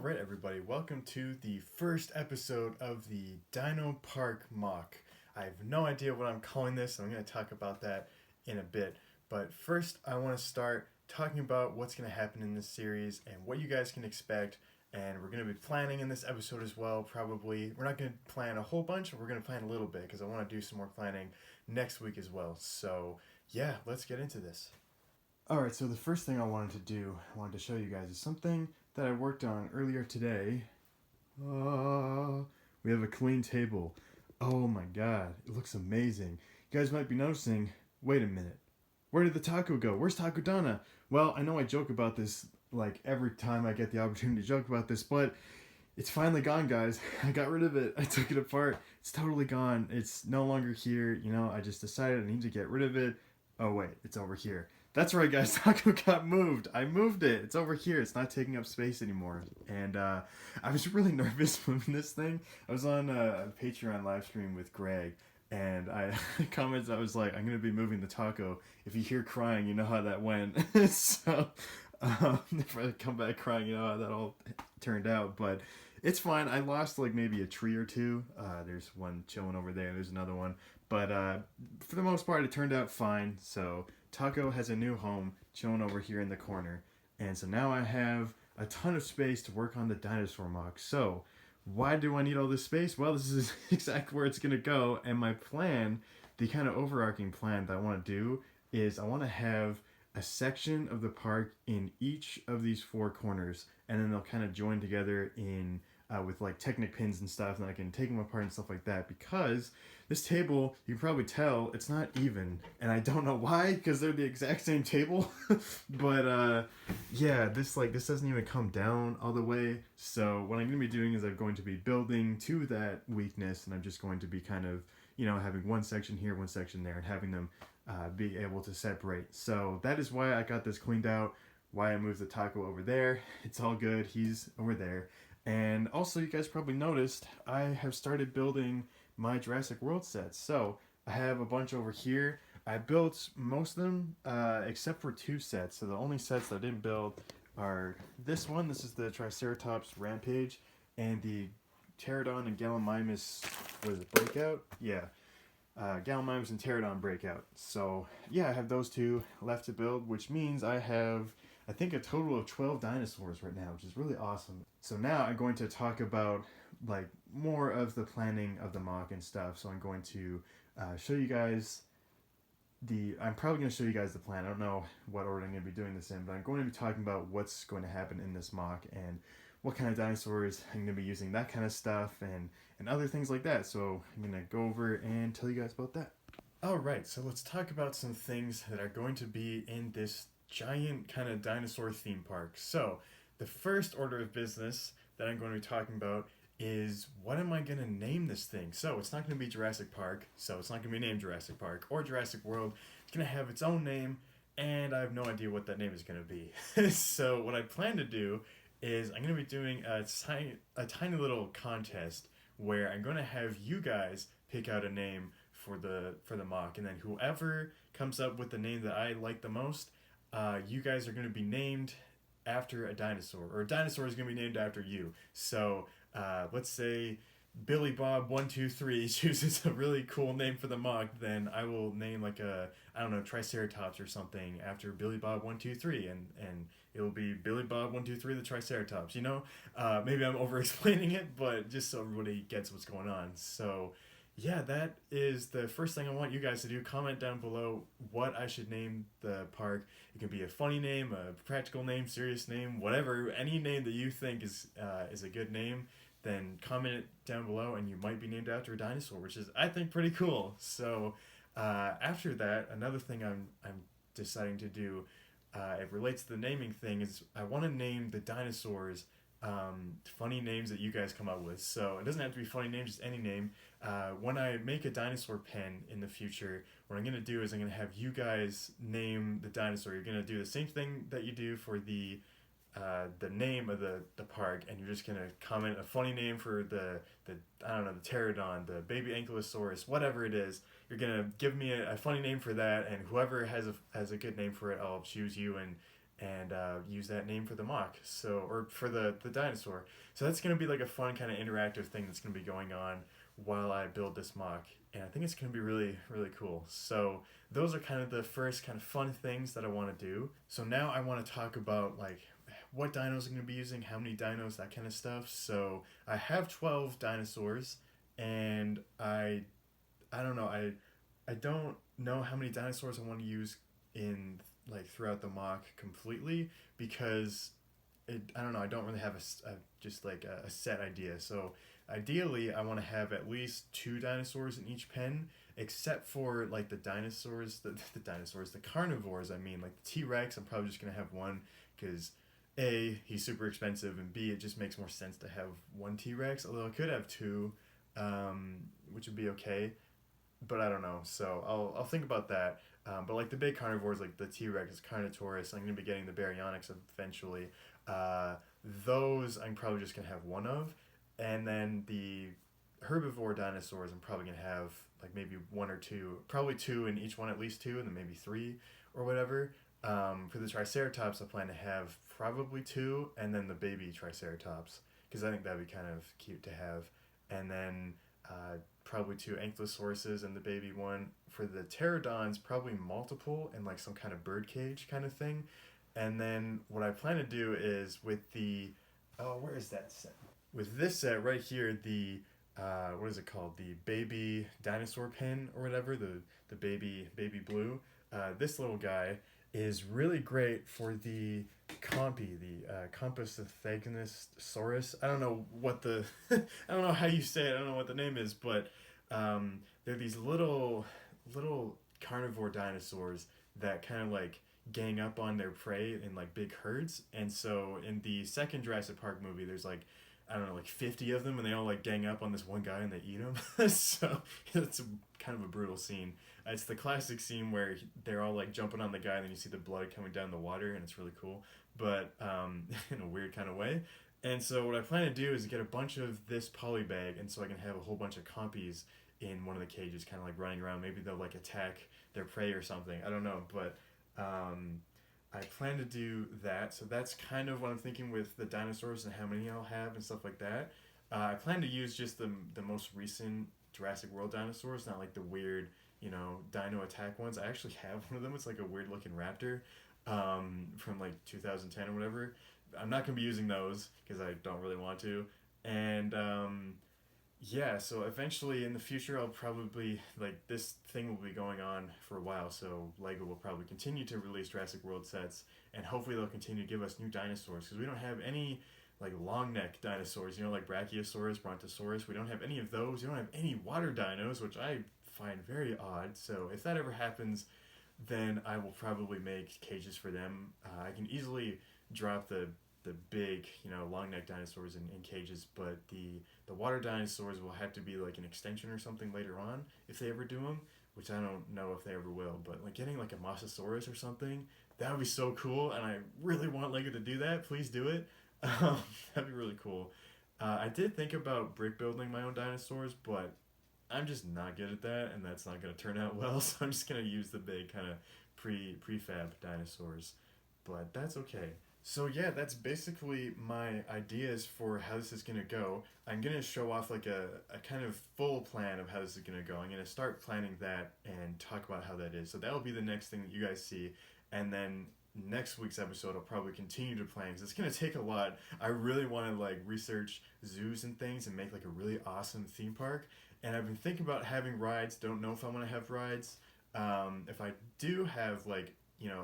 Alright everybody, welcome to the first episode of the Dino Park mock. I have no idea what I'm calling this, I'm going to talk about that in a bit. But first I want to start talking about what's going to happen in this series and what you guys can expect. And we're going to be planning in this episode as well, probably. We're not going to plan a whole bunch, but we're going to plan a little bit because I want to do some more planning next week as well. So yeah, let's get into this. Alright, so the first thing I wanted to show you guys is something that I worked on earlier today. We have a clean table. Oh my god, it looks amazing. You guys might be noticing, wait a minute, where did the taco go? Where's Taco Donna? Well, I know I joke about this like every time I get the opportunity to joke about this, but it's finally gone, guys. I got rid of it. I took it apart. It's totally gone. It's no longer here. I just decided I need to get rid of it. Oh wait, it's over here. That's right, guys. Taco got moved. I moved it. It's over here. It's not taking up space anymore. And I was really nervous moving this thing. I was on a Patreon live stream with Greg, and I commented, I was like, I'm going to be moving the taco. If you hear crying, you know how that went. So if I come back crying, you know how that all turned out. But it's fine. I lost like maybe a tree or two. There's one chilling over there. There's another one. But for the most part, it turned out fine. So Taco has a new home chilling over here in the corner. And so now I have a ton of space to work on the dinosaur mock. So why do I need all this space? Well, this is exactly where it's going to go. And my plan, the kind of overarching plan that I want to do is I want to have a section of the park in each of these four corners. And then they'll kind of join together in with like Technic pins and stuff, and I can take them apart and stuff like that, because this table, you can probably tell, it's not even, and I don't know why, because they're the exact same table. But yeah, this doesn't even come down all the way. So what I'm going to be doing is I'm going to be building to that weakness, and I'm just going to be kind of, having one section here, one section there, and having them be able to separate. So that is why I got this cleaned out, why I moved the taco over there. It's all good, he's over there. And also, you guys probably noticed, I have started building my Jurassic World sets. So I have a bunch over here. I built most of them except for two sets. So the only sets that I didn't build are this one. This is the Triceratops Rampage, and the Pterodon and Gallimimus, was it Breakout? Yeah. Gallimimus and Pterodon Breakout. So yeah, I have those two left to build, which means I have, I think, a total of 12 dinosaurs right now, which is really awesome. So now I'm going to talk about like more of the planning of the mock and stuff. So I'm going to show you guys I'm probably going to show you guys the plan. I don't know what order I'm going to be doing this in, but I'm going to be talking about what's going to happen in this mock and what kind of dinosaurs I'm going to be using, that kind of stuff, and other things like that. So I'm going to go over and tell you guys about that. Alright, so let's talk about some things that are going to be in this giant kind of dinosaur theme park. So the first order of business that I'm going to be talking about is, what am I going to name this thing? So it's not going to be Jurassic Park, so it's not going to be named Jurassic Park or Jurassic World. It's going to have its own name, and I have no idea what that name is going to be. So what I plan to do is I'm going to be doing a tiny little contest where I'm going to have you guys pick out a name for the mock, and then whoever comes up with the name that I like the most, you guys are going to be named after a dinosaur, or a dinosaur is going to be named after you. So let's say Billy Bob 123 chooses a really cool name for the mock, then I will name like Triceratops or something after Billy Bob 123, and it will be Billy Bob 123 the Triceratops. Maybe I'm over explaining it, but just so everybody gets what's going on. So yeah, that is the first thing I want you guys to do. Comment down below what I should name the park. It can be a funny name, a practical name, serious name, whatever. Any name that you think is a good name, then comment it down below, and you might be named after a dinosaur, which is, I think, pretty cool. So after that, another thing I'm deciding to do, it relates to the naming thing, is I want to name the dinosaurs funny names that you guys come up with. So it doesn't have to be funny names, just any name. When I make a dinosaur pen in the future, what I'm going to do is I'm going to have you guys name the dinosaur. You're going to do the same thing that you do for the name of the park, and you're just going to comment a funny name for the pterodon, the baby ankylosaurus, whatever it is. You're going to give me a funny name for that, and whoever has a good name for it, I'll choose you, and and use that name for the mock, so, or for the dinosaur. So that's going to be like a fun kind of interactive thing that's going to be going on while I build this mock, and I think it's going to be really, really cool. So those are kind of the first kind of fun things that I want to do. So now I want to talk about like what dinos I'm going to be using, how many dinos, that kind of stuff. So I have 12 dinosaurs, and I don't know, I don't know how many dinosaurs I want to use in like throughout the mock completely, because I don't know, I don't really have just like a set idea. So ideally I want to have at least two dinosaurs in each pen, except for like the dinosaurs, the dinosaurs, the carnivores. I mean, like the T-Rex, I'm probably just gonna have one, because A, he's super expensive, and B, it just makes more sense to have one T-Rex, although I could have two, which would be okay, but I don't know. So I'll think about that. But like the big carnivores, like the T Rex, Carnotaurus, I'm gonna be getting the Baryonyx eventually. Uh, those I'm probably just gonna have one of, and then the herbivore dinosaurs I'm probably gonna have like maybe one or two, probably two in each one, at least two, and then maybe three or whatever. For the Triceratops, I plan to have probably two, and then the baby Triceratops, because I think that'd be kind of cute to have, and then probably two ankylosauruses and the baby one. For the pterodons, probably multiple and like some kind of bird cage kind of thing. And then what I plan to do is with the, oh, where is that set? With this set right here, the what is it called? The baby dinosaur pen or whatever, the baby blue. This little guy is really great for the compy, the Compsognathus. I don't know what the I don't know how you say it. I don't know what the name is, but they're these little carnivore dinosaurs that kind of like gang up on their prey in like big herds. And so in the second Jurassic Park movie, there's like, I don't know, like 50 of them, and they all like gang up on this one guy and they eat him. So it's kind of a brutal scene. It's the classic scene where they're all like jumping on the guy, and then you see the blood coming down the water, and it's really cool, but in a weird kind of way. And so what I plan to do is get a bunch of this poly bag, and so I can have a whole bunch of compies in one of the cages, kind of like running around. Maybe they'll like attack their prey or something. I don't know, but I plan to do that. So that's kind of what I'm thinking with the dinosaurs and how many I'll have and stuff like that. I plan to use just the most recent Jurassic World dinosaurs, not like the weird, Dino Attack ones. I actually have one of them. It's like a weird looking raptor from like 2010 or whatever. I'm not going to be using those because I don't really want to. And yeah, so eventually in the future, I'll probably, like, this thing will be going on for a while, so LEGO will probably continue to release Jurassic World sets, and hopefully they'll continue to give us new dinosaurs, because we don't have any, like, long neck dinosaurs, like Brachiosaurus, Brontosaurus. We don't have any of those. We don't have any water dinos, which I find very odd. So if that ever happens, then I will probably make cages for them. I can easily drop the big, long neck dinosaurs in cages, but the water dinosaurs will have to be like an extension or something later on if they ever do them, which I don't know if they ever will. But like getting like a Mosasaurus or something, that would be so cool, and I really want Lego to do that. Please do it. That'd be really cool. I did think about brick building my own dinosaurs, but I'm just not good at that, and that's not going to turn out well. So I'm just going to use the big kind of prefab dinosaurs, but that's okay. So yeah, that's basically my ideas for how this is gonna go. I'm gonna show off like a kind of full plan of how this is gonna go. I'm gonna start planning that and talk about how that is. So that'll be the next thing that you guys see, and then next week's episode I'll probably continue to plan because it's gonna take a lot. I really want to like research zoos and things and make like a really awesome theme park. And I've been thinking about having rides. Don't know if I want to have rides. If I do have like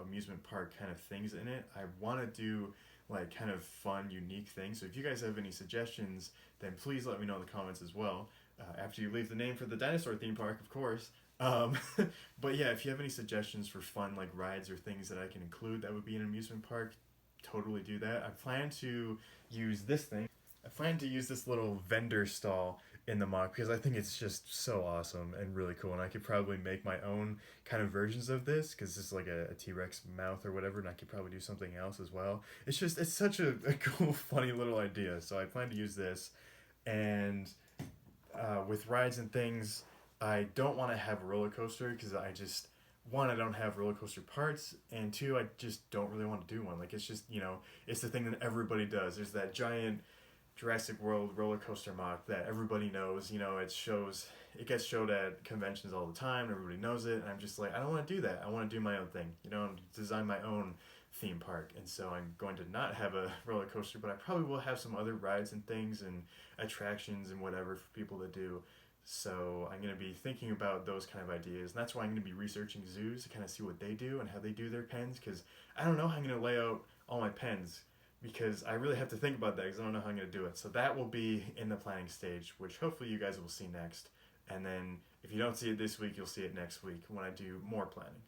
amusement park kind of things in it, I want to do like kind of fun, unique things. So if you guys have any suggestions, then please let me know in the comments as well. After you leave the name for the Dinosaur Theme Park, of course. Um, but yeah, if you have any suggestions for fun like rides or things that I can include that would be in an amusement park, totally do that. I plan to use this thing. I plan to use this little vendor stall in the mock because I think it's just so awesome and really cool, and I could probably make my own kind of versions of this because this is like a T-Rex mouth or whatever, and I could probably do something else as well. It's such a cool, funny little idea. So I plan to use this, and with rides and things, I don't want to have a roller coaster because one, I don't have roller coaster parts, and two, I just don't really want to do one. Like, it's just, it's the thing that everybody does. There's that giant Jurassic World roller coaster mock that everybody knows. It gets showed at conventions all the time. Everybody knows it, and I'm just like, I don't want to do that. I want to do my own thing. Design my own theme park. And so I'm going to not have a roller coaster, but I probably will have some other rides and things and attractions and whatever for people to do. So I'm going to be thinking about those kind of ideas, and that's why I'm going to be researching zoos to kind of see what they do and how they do their pens, because I don't know how I'm going to lay out all my pens, because I really have to think about that because I don't know how I'm going to do it. So that will be in the planning stage, which hopefully you guys will see next. And then if you don't see it this week, you'll see it next week when I do more planning.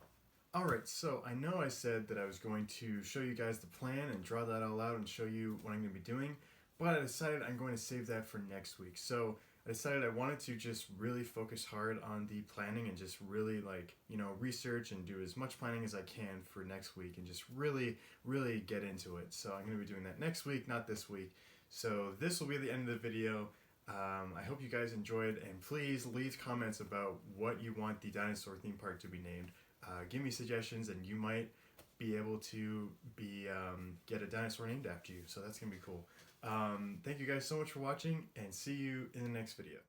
Alright, so I know I said that I was going to show you guys the plan and draw that all out and show you what I'm going to be doing, but I decided I'm going to save that for next week. So I decided I wanted to just really focus hard on the planning and just really research and do as much planning as I can for next week and just really, really get into it. So I'm going to be doing that next week, not this week. So this will be the end of the video. I hope you guys enjoyed, and please leave comments about what you want the Dinosaur Theme Park to be named. Give me suggestions, and you might be able to get a dinosaur named after you. So that's going to be cool. Thank you guys so much for watching, and see you in the next video.